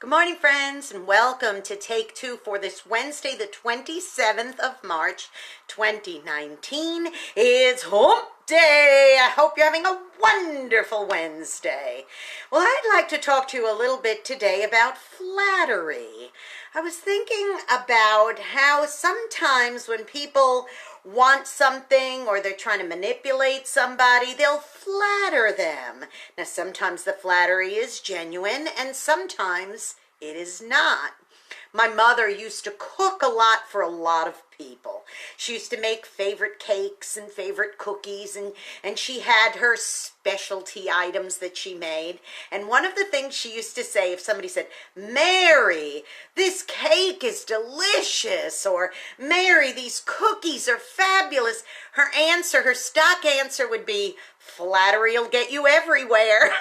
Good morning, friends, and welcome to Take Two for this Wednesday, the 27th of March, 2019. It's hump day. I hope you're having a wonderful Wednesday. Well, I'd like to talk to you a little bit today about flattery. I was thinking about how sometimes when people want something or they're trying to manipulate somebody, they'll flatter them. Now, sometimes the flattery is genuine and sometimes it is not. My mother used to cook a lot for a lot of people. She used to make favorite cakes and favorite cookies, and she had her specialty items that she made. And one of the things she used to say, if somebody said, "Mary, this cake is delicious," or "Mary, these cookies are fabulous," her answer, her stock answer would be, "Flattery will get you everywhere."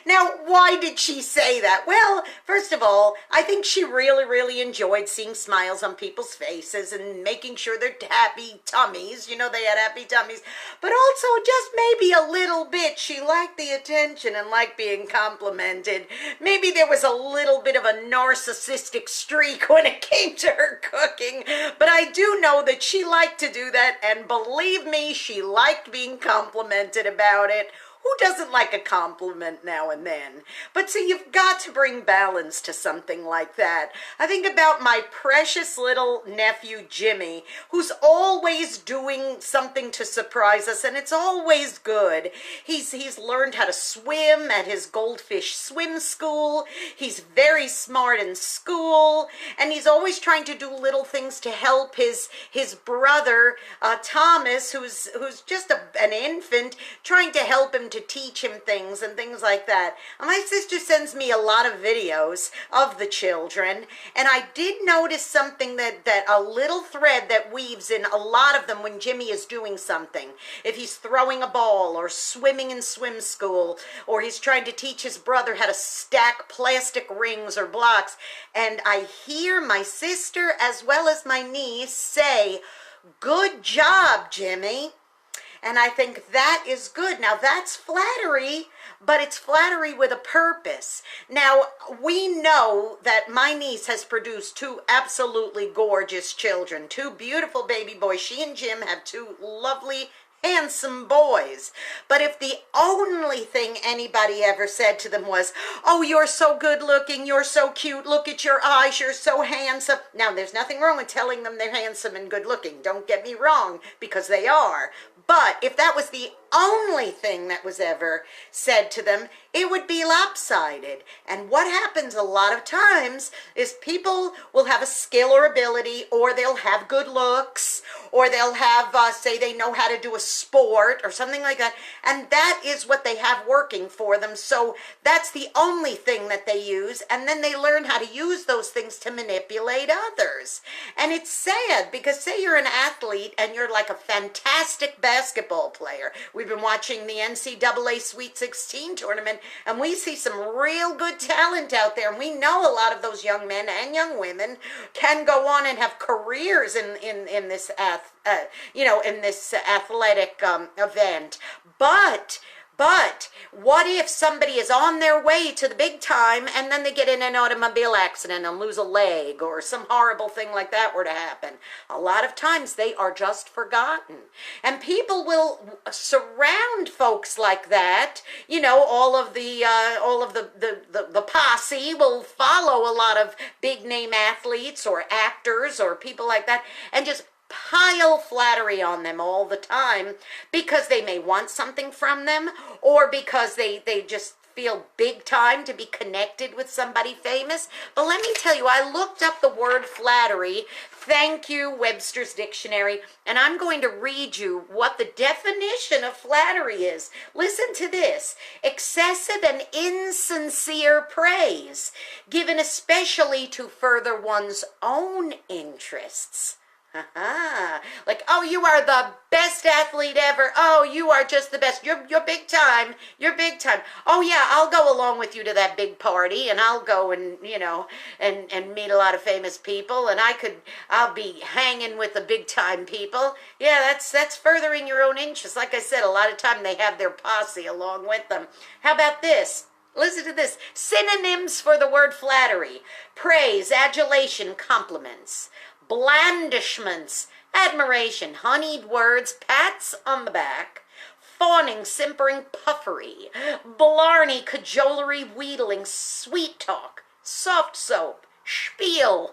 Now, why did she say that? Well, first of all, I think she really enjoyed seeing smiles on people's faces and making sure they're happy tummies. You know, they had happy tummies. But also, just maybe a little bit, she liked the attention and liked being complimented. Maybe there was a little bit of a narcissistic streak when it came to her cooking. But I do know that she liked to do that, and believe me, she liked being complimented about it. Who doesn't like a compliment now and then? But see, you've got to bring balance to something like that. I think about my precious little nephew, Jimmy, who's always doing something to surprise us, and it's always good. He's learned how to swim at his goldfish swim school. He's very smart in school, and he's always trying to do little things to help his brother, Thomas, who's just an infant, trying to help him to teach him things and things like that. And my sister sends me a lot of videos of the children, and I did notice something that a little thread that weaves in a lot of them when Jimmy is doing something. If he's throwing a ball or swimming in swim school, or he's trying to teach his brother how to stack plastic rings or blocks, and I hear my sister as well as my niece say, "Good job, Jimmy." And I think that is good. Now, that's flattery, but it's flattery with a purpose. Now, we know that my niece has produced two absolutely gorgeous children, two beautiful baby boys. She and Jim have two lovely, handsome boys. But if the only thing anybody ever said to them was, "Oh, you're so good looking, you're so cute, look at your eyes, you're so handsome." Now, there's nothing wrong with telling them they're handsome and good looking. Don't get me wrong, because they are. But if that was the only thing that was ever said to them, it would be lopsided. And what happens a lot of times is people will have a skill or ability, or they'll have good looks, or they'll have, say they know how to do a sport or something like that. And that is what they have working for them. So that's the only thing that they use. And then they learn how to use those things to manipulate others. And it's sad, because say you're an athlete and you're like a fantastic basketball player. We've been watching the NCAA Sweet 16 tournament, and we see some real good talent out there. And we know a lot of those young men and young women can go on and have careers in this in this athletic event. But what if somebody is on their way to the big time and then they get in an automobile accident and lose a leg, or some horrible thing like that were to happen? A lot of times they are just forgotten. And people will surround folks like that. You know, all of the posse will follow a lot of big name athletes or actors or people like that, and just pile flattery on them all the time, because they may want something from them, or because they just feel big time to be connected with somebody famous. But let me tell you, I looked up the word flattery. Thank you, Webster's Dictionary. And I'm going to read you what the definition of flattery is. Listen to this. Excessive and insincere praise, given especially to further one's own interests. Like, "Oh, you are the best athlete ever. Oh, you are just the best. You're big time. You're big time. Oh yeah, I'll go along with you to that big party, and I'll go and and meet a lot of famous people, and I'll be hanging with the big time people." Yeah, that's furthering your own interests. Like I said, a lot of time they have their posse along with them. How about this? Listen to this. Synonyms for the word flattery: praise, adulation, compliments, blandishments, admiration, honeyed words, pats on the back, fawning, simpering, puffery, blarney, cajolery, wheedling, sweet talk, soft soap, spiel,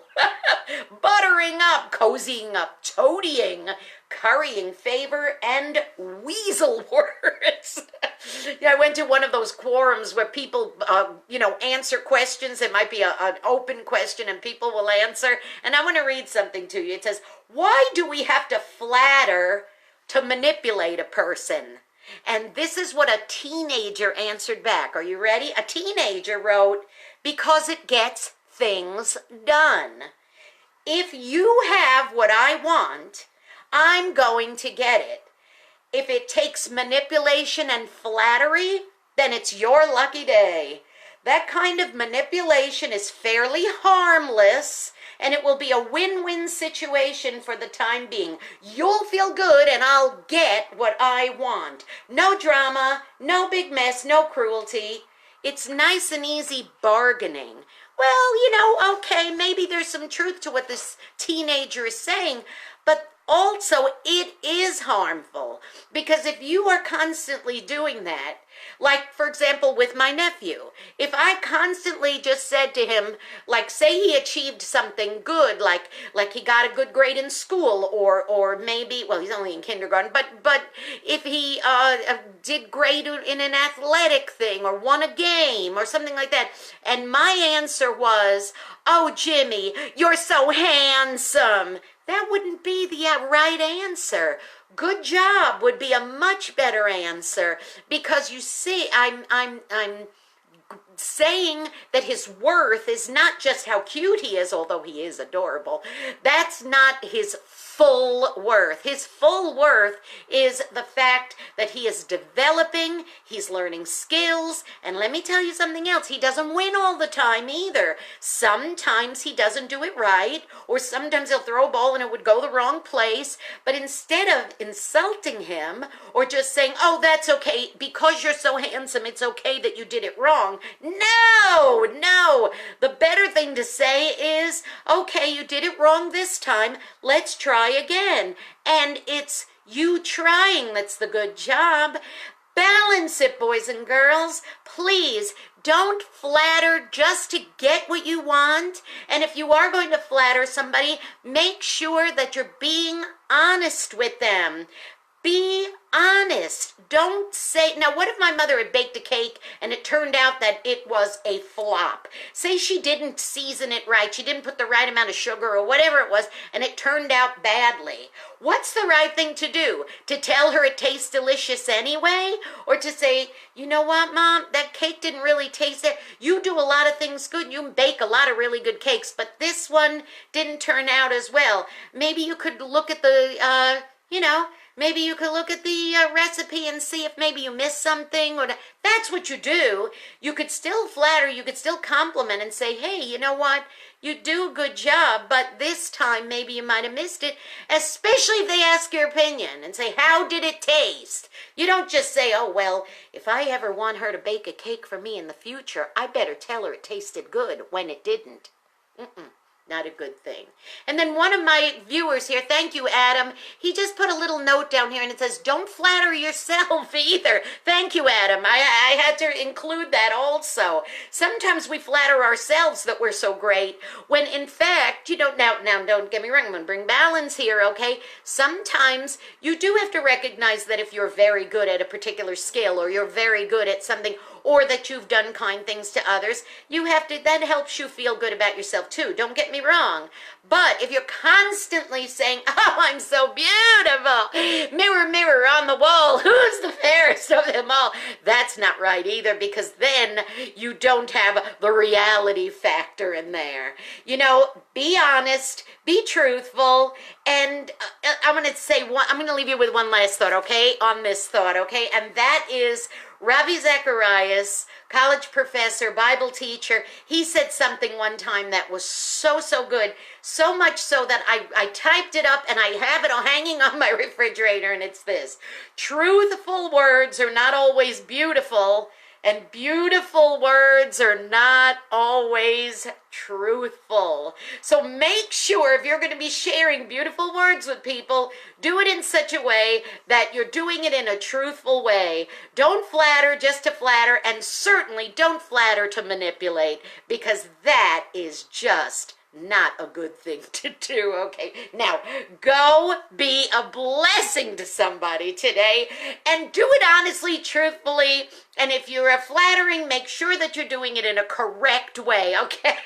buttering up, cozying up, toadying, currying favor, and weasel words. Yeah, I went to one of those quorums where people, answer questions. It might be an open question and people will answer. And I want to read something to you. It says, why do we have to flatter to manipulate a person? And this is what a teenager answered back. Are you ready? A teenager wrote, because it gets things done. If you have what I want, I'm going to get it. If it takes manipulation and flattery, then it's your lucky day. That kind of manipulation is fairly harmless, and it will be a win-win situation for the time being. You'll feel good, and I'll get what I want. No drama, no big mess, no cruelty. It's nice and easy bargaining. Well, okay, maybe there's some truth to what this teenager is saying, but also it is harmful, because if you are constantly doing that, like, for example, with my nephew, if I constantly just said to him, like, say he achieved something good, like he got a good grade in school, or maybe, well, he's only in kindergarten, but if he did great in an athletic thing, or won a game, or something like that, and my answer was, oh, Jimmy, you're so handsome, that wouldn't be the right answer. Good job would be a much better answer, because you see, I'm saying that his worth is not just how cute he is, although he is adorable. That's not his full worth. His full worth is the fact that he is developing, he's learning skills, and let me tell you something else, he doesn't win all the time either. Sometimes he doesn't do it right, or sometimes he'll throw a ball and it would go the wrong place, but instead of insulting him, or just saying, oh, that's okay, because you're so handsome, it's okay that you did it wrong. No, the better thing to say is, okay, you did it wrong this time, let's try again. And it's you trying that's the good job. Balance it, boys and girls. Please don't flatter just to get what you want. And if you are going to flatter somebody, make sure that you're being honest with them. Be honest. Don't say, now what if my mother had baked a cake and it turned out that it was a flop? Say she didn't season it right, she didn't put the right amount of sugar or whatever it was, and it turned out badly. What's the right thing to do? To tell her it tastes delicious anyway? Or to say, you know what, Mom, that cake didn't really taste it. You do a lot of things good. You bake a lot of really good cakes, but this one didn't turn out as well. Maybe you could look at the, maybe you could look at the recipe and see if maybe you missed something. Or that's what you do. You could still flatter, you could still compliment and say, hey, you know what? You do a good job, but this time maybe you might have missed it, especially if they ask your opinion and say, how did it taste? You don't just say, oh, well, if I ever want her to bake a cake for me in the future, I better tell her it tasted good when it didn't. Not a good thing. And then one of my viewers here, thank you, Adam, he just put a little note down here and it says, don't flatter yourself either. Thank you, Adam. I had to include that also. Sometimes we flatter ourselves that we're so great, when in fact, now don't get me wrong, I'm going to bring balance here, okay? Sometimes you do have to recognize that if you're very good at a particular skill, or you're very good at something, or that you've done kind things to others, that helps you feel good about yourself too. Don't get me wrong. But if you're constantly saying, oh, I'm so beautiful, mirror, mirror on the wall, who's the fairest of them all? That's not right either, because then you don't have the reality factor in there. Be honest, be truthful, and I'm going to leave you with one last thought, okay, on this thought, okay, and that is Ravi Zacharias, college professor, Bible teacher. He said something one time that was so good, so much so that I typed it up and I have it all hanging on my refrigerator, and it's this: truthful words are not always beautiful, And beautiful words are not always truthful. So make sure if you're going to be sharing beautiful words with people, do it in such a way that you're doing it in a truthful way. Don't flatter just to flatter, and certainly don't flatter to manipulate, because that is just not a good thing to do. Okay, now go be a blessing to somebody today, and do it honestly, truthfully. And if you're flattering, make sure that you're doing it in a correct way, okay?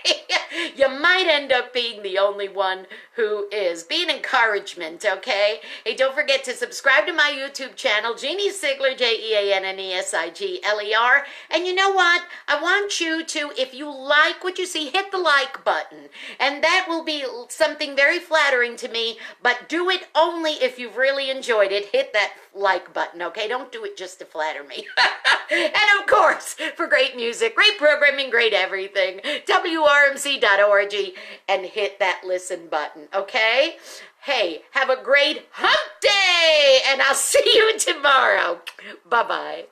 You might end up being the only one who is. Be an encouragement, okay? Hey, don't forget to subscribe to my YouTube channel, Jeannie Sigler, Jeannesigler. And you know what? I want you to, if you like what you see, hit the like button. And that will be something very flattering to me, but do it only if you've really enjoyed it. Hit that like button, okay? Don't do it just to flatter me. And of course, for great music, great programming, great everything, WRMZ.org, and hit that listen button, okay? Hey, have a great hump day, and I'll see you tomorrow. Bye-bye.